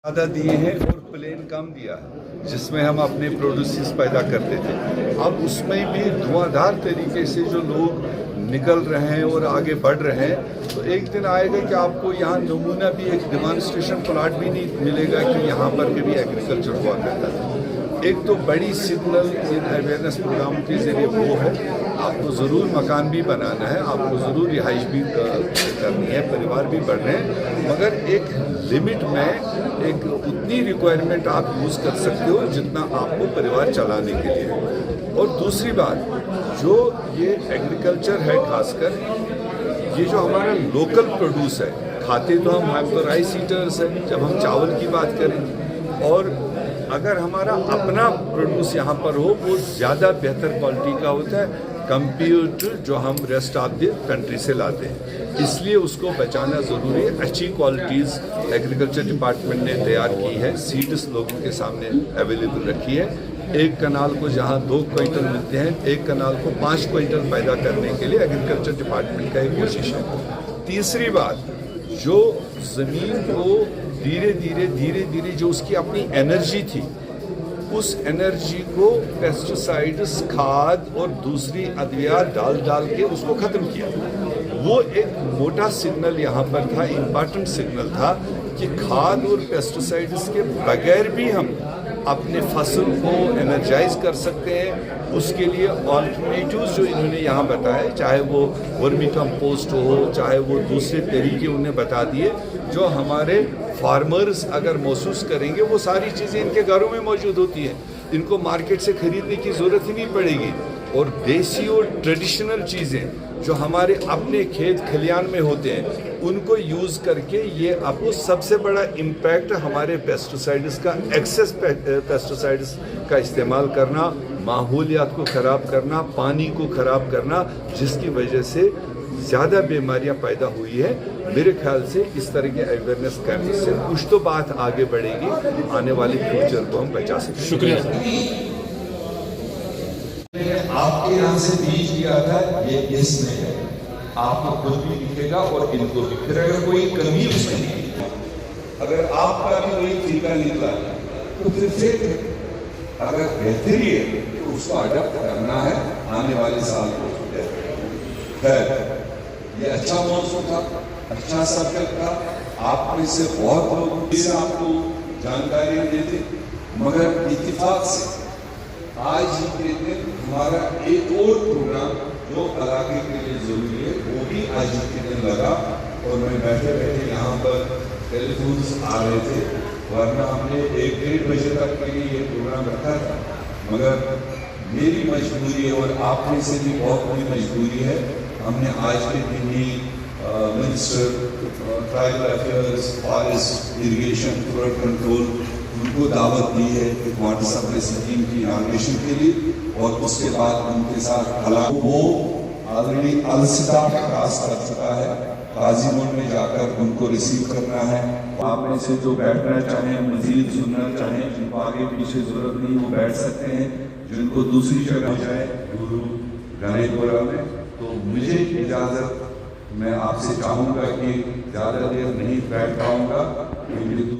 ज़्यादा दिए हैं और प्लेन कम दिया है, जिसमें हम अपने प्रोड्यूसेस पैदा करते थे। अब उसमें भी धुआंधार तरीके से जो लोग निकल रहे हैं और आगे बढ़ रहे हैं, तो एक दिन आएगा कि आपको यहाँ नमूना भी एक डेमोन्स्ट्रेशन प्लॉट भी नहीं मिलेगा कि यहाँ पर कभी एग्रीकल्चर हुआ करता था। एक तो बड़ी सिग्नल इन अवेयरनेस प्रोग्राम के ज़रिए वो है, आपको ज़रूर मकान भी बनाना है, आपको ज़रूर रिहाइश भी करनी है, परिवार भी बढ़ रहे हैं, मगर एक लिमिट में एक उतनी रिक्वायरमेंट आप यूज़ कर सकते हो जितना आपको परिवार चलाने के लिए। और दूसरी बात, जो ये एग्रीकल्चर है, खासकर ये जो हमारा लोकल प्रोड्यूस है, खाते तो हम तो राइस ईटर्स है जब हम चावल की बात करें, और अगर हमारा अपना प्रोड्यूस यहाँ पर हो वो ज़्यादा बेहतर क्वालिटी का होता है कंपेयर टू जो हम रेस्ट ऑफ द कंट्री से लाते हैं, इसलिए उसको बचाना ज़रूरी है। अच्छी क्वालिटीज़ एग्रीकल्चर डिपार्टमेंट ने तैयार की है, सीड्स लोगों के सामने अवेलेबल रखी है। एक कनाल को जहाँ 2 क्विंटल मिलते हैं, एक कनाल को 5 क्विंटल पैदा करने के लिए एग्रीकल्चर डिपार्टमेंट का एक कोशिश है। तीसरी बात, जो ज़मीन को धीरे धीरे जो उसकी अपनी एनर्जी थी, उस एनर्जी को पेस्टिसाइड्स, खाद और दूसरी अद्वियात डाल के उसको ख़त्म किया। वो एक मोटा सिग्नल यहाँ पर था, इम्पॉर्टेंट सिग्नल था कि खाद और पेस्टिसाइड्स के बगैर भी हम अपने फसल को एनर्जाइज कर सकते हैं। उसके लिए ऑल्टरनेटिव्स जो इन्होंने यहाँ बताए, चाहे वो वर्मी कंपोस्ट हो, चाहे वो दूसरे तरीके उन्हें बता दिए, जो हमारे फार्मर्स अगर महसूस करेंगे, वो सारी चीज़ें इनके घरों में मौजूद होती हैं, इनको मार्केट से खरीदने की ज़रूरत ही नहीं पड़ेगी। और देसी और ट्रेडिशनल चीज़ें जो हमारे अपने खेत खलियान में होते हैं, उनको यूज़ करके ये आपको सबसे बड़ा इम्पैक्ट हमारे पेस्टिसाइड्स का, एक्सेस पेस्टिसाइड्स का इस्तेमाल करना, माहौलियात को ख़राब करना, पानी को ख़राब करना, जिसकी वजह से ज़्यादा बीमारियां पैदा हुई है। मेरे ख्याल से इस तरह के अवेयरनेस कैंप से कुछ तो बात आगे बढ़ेगी, आने वाले फ्यूचर को हम बचा सकते हैं। शुक्रिया। आपके यहाँ से बीज लिया था, ये इसमें है, आपको खुद भी दिखेगा और इनको भी, फिर अगर कोई कमी उसमें नहीं, अगर आपका भी कोई तरीका निकला तो फिर अगर बेहतरी है तो उसको अडॉप्ट करना है आने वाले साल को। खैर, ये अच्छा मौसम था, अच्छा सब्जेक्ट था, आप में से बहुत लोग इससे आपको जानकारी देते, मगर इत्तेफाक से आज ही के दिन हमारा एक और प्रोग्राम जो इलाके के लिए जरूरी है वो भी आज ही के दिन लगा, और मैं बैठे यहाँ पर टेलीफोन्स आ रहे थे, वरना हमने 1-1.5 बजे तक के लिए ये प्रोग्राम रखा था, मगर मेरी मजबूरी है और आप में से भी बहुत बड़ी मजबूरी है। हमने आज के दिन ही minister tribal affairs, forest, irrigation, flood control, उनको दावत दी है वाटर सप्लाई स्कीम की इनाग्रेशन के लिए, और उसके बाद उनके साथ वो ऑलरेडी अलसिता क्रॉस कर चुका है, काजीमोड में जाकर उनको रिसीव करना है। आप में से जो बैठना चाहें, मजीद सुनना चाहें, जिनको आगे पीछे जरूरत नहीं वो बैठ सकते हैं, जिनको दूसरी जगह जाए गुरु गणेपुरा में, तो मुझे इजाज़त, मैं आपसे चाहूँगा कि ज़्यादा देर नहीं बैठ पाऊँगा, क्योंकि